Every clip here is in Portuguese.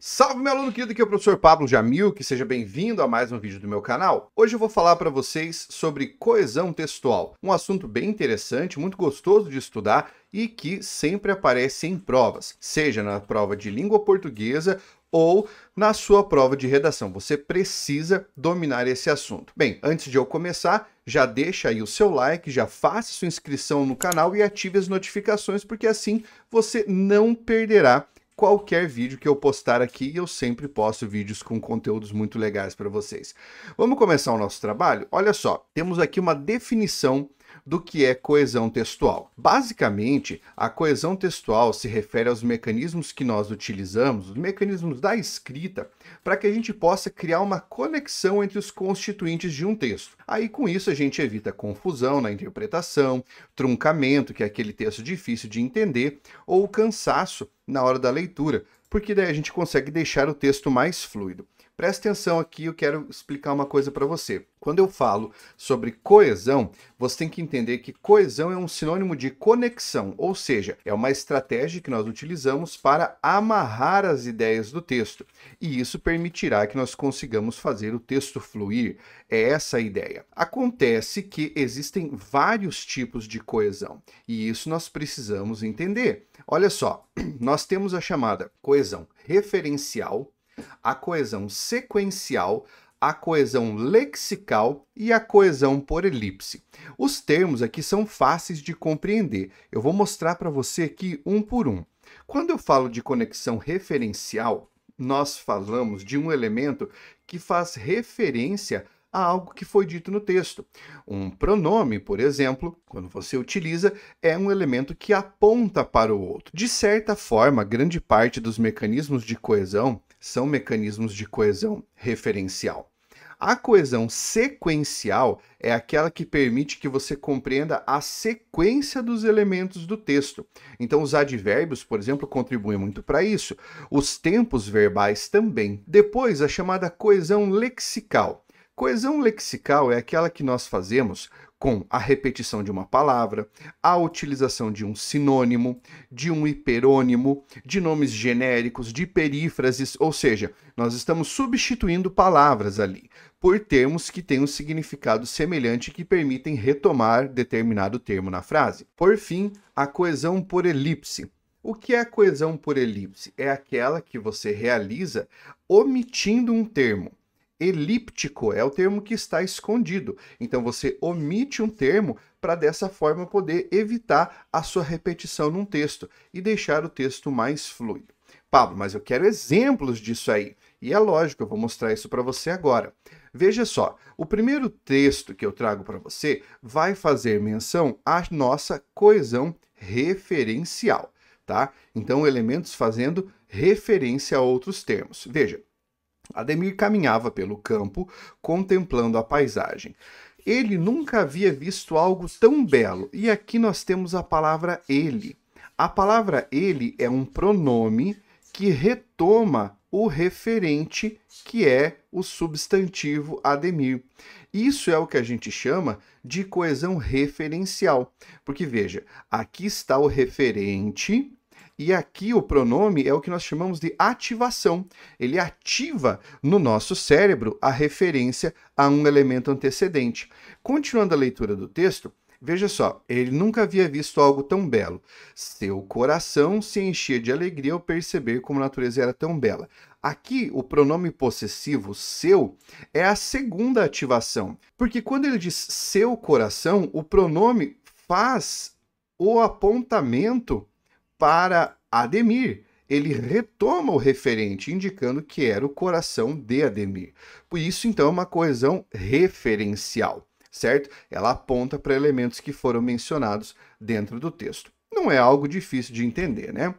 Salve, meu aluno querido, aqui é o professor Pablo Jamil, que seja bem-vindo a mais um vídeo do meu canal. Hoje eu vou falar para vocês sobre coesão textual, um assunto bem interessante, muito gostoso de estudar e que sempre aparece em provas, seja na prova de língua portuguesa ou na sua prova de redação. Você precisa dominar esse assunto. Bem, antes de eu começar, já deixa aí o seu like, já faça sua inscrição no canal e ative as notificações, porque assim você não perderá qualquer vídeo que eu postar aqui. Eu sempre posto vídeos com conteúdos muito legais para vocês. Vamos começar o nosso trabalho? Olha só, temos aqui uma definição do que é coesão textual. Basicamente, a coesão textual se refere aos mecanismos que nós utilizamos, os mecanismos da escrita, para que a gente possa criar uma conexão entre os constituintes de um texto. Aí, com isso, a gente evita confusão na interpretação, truncamento, que é aquele texto difícil de entender, ou cansaço na hora da leitura, porque daí a gente consegue deixar o texto mais fluido. Presta atenção aqui, eu quero explicar uma coisa para você. Quando eu falo sobre coesão, você tem que entender que coesão é um sinônimo de conexão, ou seja, é uma estratégia que nós utilizamos para amarrar as ideias do texto. E isso permitirá que nós consigamos fazer o texto fluir. É essa a ideia. Acontece que existem vários tipos de coesão, e isso nós precisamos entender. Olha só, nós temos a chamada coesão referencial, a coesão sequencial, a coesão lexical e a coesão por elipse. Os termos aqui são fáceis de compreender. Eu vou mostrar para você aqui um por um. Quando eu falo de conexão referencial, nós falamos de um elemento que faz referência a algo que foi dito no texto. Um pronome, por exemplo, quando você utiliza, é um elemento que aponta para o outro. De certa forma, grande parte dos mecanismos de coesão são mecanismos de coesão referencial. A coesão sequencial é aquela que permite que você compreenda a sequência dos elementos do texto. Então, os advérbios, por exemplo, contribuem muito para isso. Os tempos verbais também. Depois, a chamada coesão lexical. Coesão lexical é aquela que nós fazemos com a repetição de uma palavra, a utilização de um sinônimo, de um hiperônimo, de nomes genéricos, de perífrases, ou seja, nós estamos substituindo palavras ali por termos que têm um significado semelhante que permitem retomar determinado termo na frase. Por fim, a coesão por elipse. O que é a coesão por elipse? É aquela que você realiza omitindo um termo. Elíptico é o termo que está escondido. Então, você omite um termo para, dessa forma, poder evitar a sua repetição num texto e deixar o texto mais fluido. Pablo, mas eu quero exemplos disso aí. E é lógico, eu vou mostrar isso para você agora. Veja só, o primeiro texto que eu trago para você vai fazer menção à nossa coesão referencial, tá? Então, elementos fazendo referência a outros termos. Veja. Ademir caminhava pelo campo, contemplando a paisagem. Ele nunca havia visto algo tão belo. E aqui nós temos a palavra ele. A palavra ele é um pronome que retoma o referente, que é o substantivo Ademir. Isso é o que a gente chama de coesão referencial. Porque, veja, aqui está o referente. E aqui o pronome é o que nós chamamos de ativação. Ele ativa no nosso cérebro a referência a um elemento antecedente. Continuando a leitura do texto, veja só, ele nunca havia visto algo tão belo. Seu coração se enchia de alegria ao perceber como a natureza era tão bela. Aqui, o pronome possessivo, seu, é a segunda ativação. Porque quando ele diz seu coração, o pronome faz o apontamento para Ademir. Ele retoma o referente, indicando que era o coração de Ademir. Por isso, então, é uma coesão referencial, certo? Ela aponta para elementos que foram mencionados dentro do texto. Não é algo difícil de entender, né?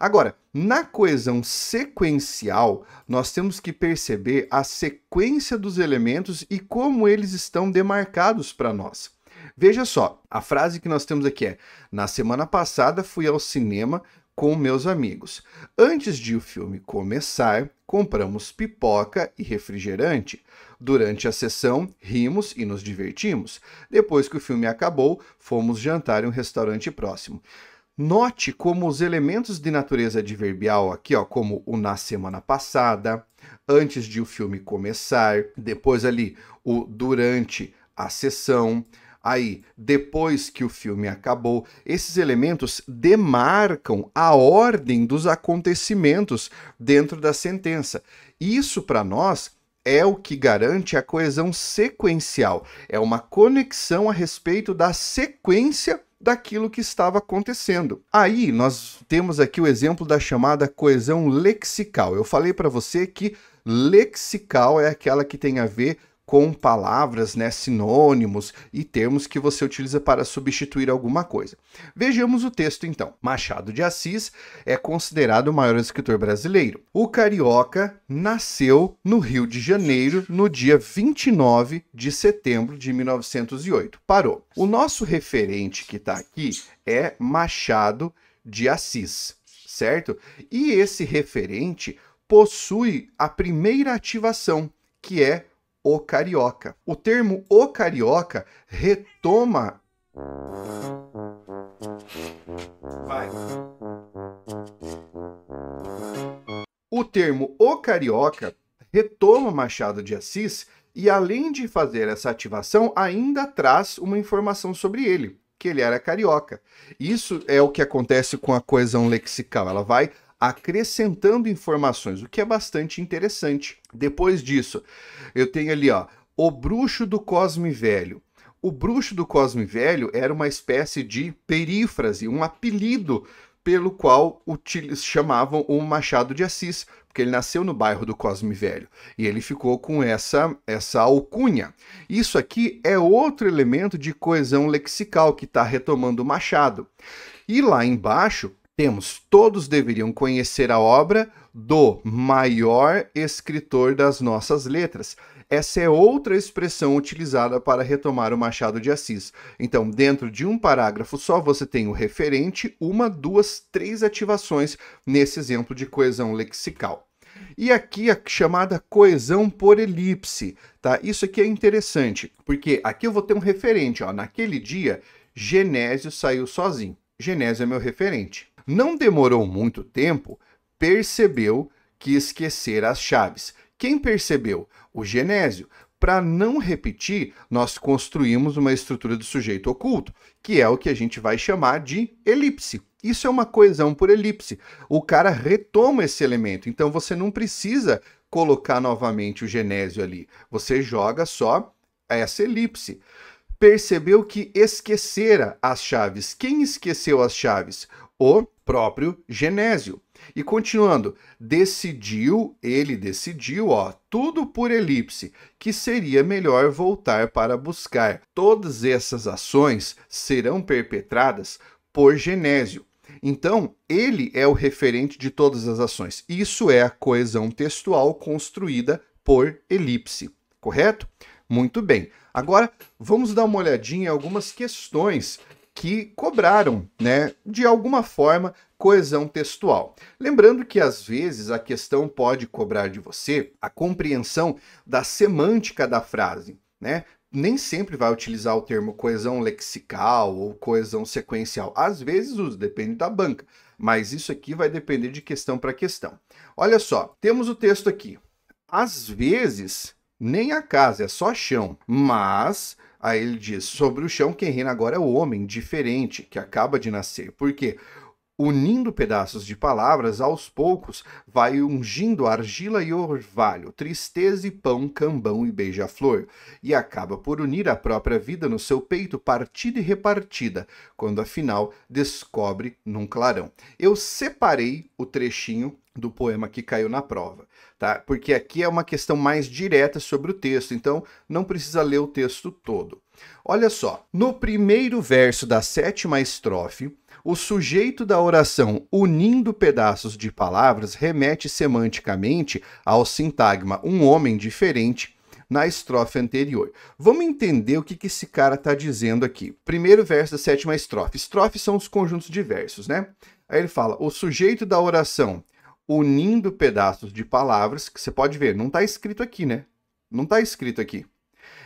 Agora, na coesão sequencial, nós temos que perceber a sequência dos elementos e como eles estão demarcados para nós. Veja só, a frase que nós temos aqui é: na semana passada fui ao cinema com meus amigos. Antes de o filme começar, compramos pipoca e refrigerante. Durante a sessão, rimos e nos divertimos. Depois que o filme acabou, fomos jantar em um restaurante próximo. Note como os elementos de natureza adverbial aqui, ó, como o na semana passada, antes de o filme começar, depois ali o durante a sessão, aí depois que o filme acabou, esses elementos demarcam a ordem dos acontecimentos dentro da sentença. Isso para nós é o que garante a coesão sequencial, é uma conexão a respeito da sequência daquilo que estava acontecendo. Aí nós temos aqui o exemplo da chamada coesão lexical. Eu falei para você que lexical é aquela que tem a ver com palavras, né, sinônimos e termos que você utiliza para substituir alguma coisa. Vejamos o texto então. Machado de Assis é considerado o maior escritor brasileiro. O carioca nasceu no Rio de Janeiro no dia 29 de setembro de 1908. Parou. O nosso referente que está aqui é Machado de Assis, certo? E esse referente possui a primeira ativação, que é o carioca. O termo o carioca retoma... O termo o carioca retoma Machado de Assis e, além de fazer essa ativação, ainda traz uma informação sobre ele, que ele era carioca. Isso é o que acontece com a coesão lexical. Ela vai acrescentando informações, o que é bastante interessante. Depois disso, eu tenho ali, ó, o bruxo do Cosme Velho. O bruxo do Cosme Velho era uma espécie de perífrase, um apelido pelo qual chamavam o Machado de Assis, porque ele nasceu no bairro do Cosme Velho, e ele ficou com essa alcunha. Isso aqui é outro elemento de coesão lexical que está retomando o Machado. E lá embaixo, temos, todos deveriam conhecer a obra do maior escritor das nossas letras. Essa é outra expressão utilizada para retomar o Machado de Assis. Então, dentro de um parágrafo só, você tem o referente, uma, duas, três ativações nesse exemplo de coesão lexical. E aqui a chamada coesão por elipse, tá? Isso aqui é interessante, porque aqui eu vou ter um referente, ó. Naquele dia, Genésio saiu sozinho. Genésio é meu referente. Não demorou muito tempo, percebeu que esquecera as chaves. Quem percebeu? O Genésio. Para não repetir, nós construímos uma estrutura do sujeito oculto, que é o que a gente vai chamar de elipse. Isso é uma coesão por elipse. O cara retoma esse elemento, então você não precisa colocar novamente o Genésio ali. Você joga só essa elipse. Percebeu que esquecera as chaves. Quem esqueceu as chaves? O próprio Genésio. E continuando, ele decidiu, ó, tudo por elipse, que seria melhor voltar para buscar. Todas essas ações serão perpetradas por Genésio. Então, ele é o referente de todas as ações. Isso é a coesão textual construída por elipse, correto? Muito bem. Agora, vamos dar uma olhadinha em algumas questões que cobraram, né, de alguma forma, coesão textual. Lembrando que, às vezes, a questão pode cobrar de você a compreensão da semântica da frase, né? Nem sempre vai utilizar o termo coesão lexical ou coesão sequencial. Às vezes usa, depende da banca. Mas isso aqui vai depender de questão para questão. Olha só, temos o texto aqui. Às vezes, nem a casa, é só chão, mas... Aí ele diz, sobre o chão quem reina agora é o homem diferente, que acaba de nascer. Por quê? Unindo pedaços de palavras, aos poucos, vai ungindo argila e orvalho, tristeza e pão, cambão e beija-flor, e acaba por unir a própria vida no seu peito, partida e repartida, quando afinal descobre num clarão. Eu separei o trechinho do poema que caiu na prova, tá? Porque aqui é uma questão mais direta sobre o texto, então não precisa ler o texto todo. Olha só, no primeiro verso da 7ª estrofe, o sujeito da oração unindo pedaços de palavras remete semanticamente ao sintagma um homem diferente na estrofe anterior. Vamos entender o que esse cara está dizendo aqui. Primeiro verso da 7ª estrofe. Estrofes são os conjuntos de versos, né? Aí ele fala, o sujeito da oração unindo pedaços de palavras, que você pode ver, não está escrito aqui, né? Não está escrito aqui.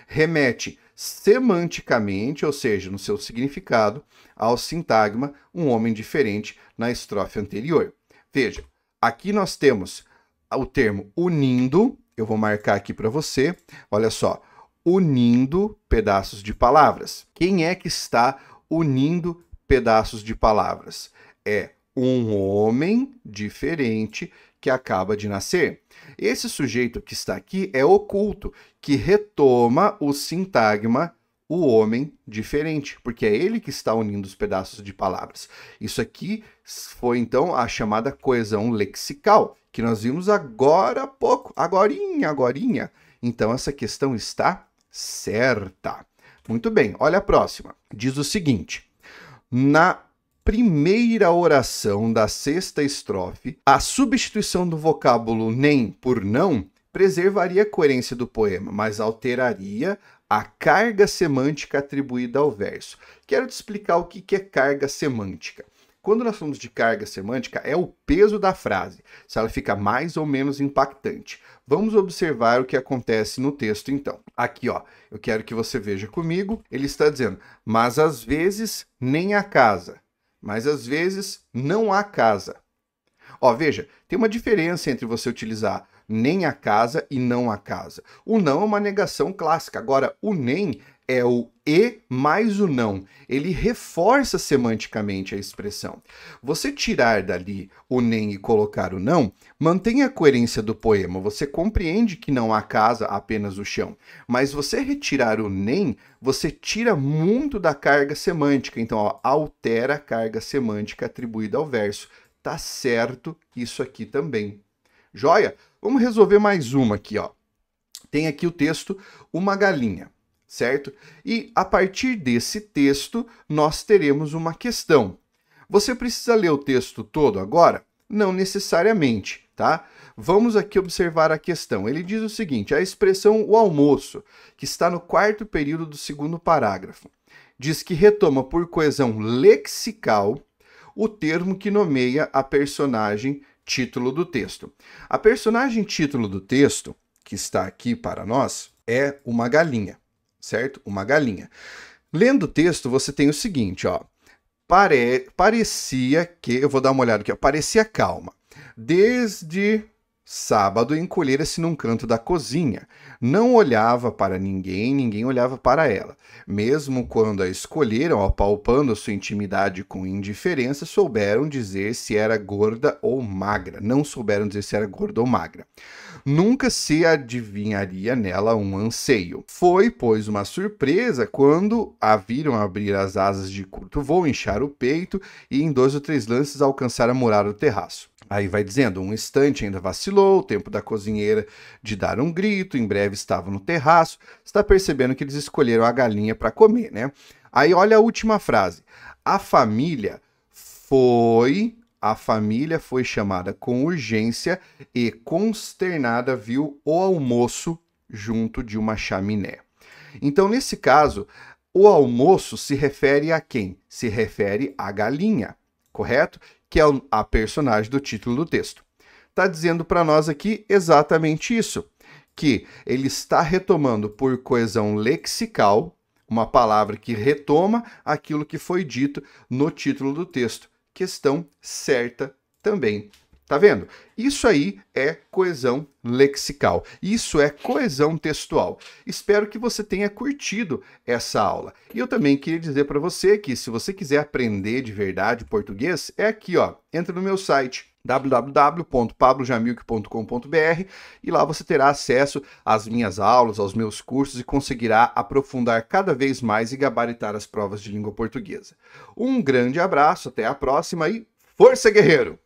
Remete semanticamente, ou seja, no seu significado, ao sintagma, um homem diferente na estrofe anterior. Veja, aqui nós temos o termo unindo, eu vou marcar aqui para você, olha só, unindo pedaços de palavras. Quem é que está unindo pedaços de palavras? É um homem diferente que acaba de nascer. Esse sujeito que está aqui é oculto, que retoma o sintagma o homem diferente, porque é ele que está unindo os pedaços de palavras. Isso aqui foi, então, a chamada coesão lexical, que nós vimos agora há pouco, agorinha. Então, essa questão está certa. Muito bem, olha a próxima. Diz o seguinte: na primeira oração da sexta estrofe, a substituição do vocábulo nem por não preservaria a coerência do poema, mas alteraria a carga semântica atribuída ao verso. Quero te explicar o que é carga semântica. Quando nós falamos de carga semântica, é o peso da frase, se ela fica mais ou menos impactante. Vamos observar o que acontece no texto, então. Aqui, ó, eu quero que você veja comigo. Ele está dizendo, mas às vezes nem há casa, mas às vezes não há casa. Ó, veja, tem uma diferença entre você utilizar nem a casa e não a casa. O não é uma negação clássica. Agora, o nem é o e mais o não. Ele reforça semanticamente a expressão. Você tirar dali o nem e colocar o não, mantém a coerência do poema. Você compreende que não há casa, apenas o chão. Mas você retirar o nem, você tira muito da carga semântica. Então, ó, altera a carga semântica atribuída ao verso. Tá certo isso aqui também. Joia? Vamos resolver mais uma aqui, ó. Tem aqui o texto Uma Galinha, certo? E a partir desse texto, nós teremos uma questão. Você precisa ler o texto todo agora? Não necessariamente, tá? Vamos aqui observar a questão. Ele diz o seguinte, a expressão o almoço, que está no quarto período do segundo parágrafo, diz que retoma por coesão lexical o termo que nomeia a personagem título do texto. A personagem título do texto, que está aqui para nós, é uma galinha, certo? Uma galinha. Lendo o texto, você tem o seguinte, ó. Parecia que, eu vou dar uma olhada aqui, ó, parecia calma. Desde sábado encolhera-se num canto da cozinha. Não olhava para ninguém, ninguém olhava para ela. Mesmo quando a escolheram, apalpando sua intimidade com indiferença, souberam dizer se era gorda ou magra. Não souberam dizer se era gorda ou magra. Nunca se adivinharia nela um anseio. Foi, pois, uma surpresa quando a viram abrir as asas de curto voo, inchar o peito e em 2 ou 3 lances alcançar a murada do terraço. Aí vai dizendo, um instante ainda vacilou, o tempo da cozinheira de dar um grito, em breve estava no terraço, está percebendo que eles escolheram a galinha para comer, né? Aí olha a última frase, a família foi chamada com urgência e consternada viu o almoço junto de uma chaminé. Então, nesse caso, o almoço se refere a quem? Se refere à galinha, correto? Que é a personagem do título do texto. Está dizendo para nós aqui exatamente isso, que ele está retomando por coesão lexical uma palavra que retoma aquilo que foi dito no título do texto. Questão certa também. Tá vendo? Isso aí é coesão lexical. Isso é coesão textual. Espero que você tenha curtido essa aula. E eu também queria dizer para você que se você quiser aprender de verdade português, é aqui, ó. Entra no meu site www.pablojamilk.com.br e lá você terá acesso às minhas aulas, aos meus cursos e conseguirá aprofundar cada vez mais e gabaritar as provas de língua portuguesa. Um grande abraço, até a próxima e força, guerreiro!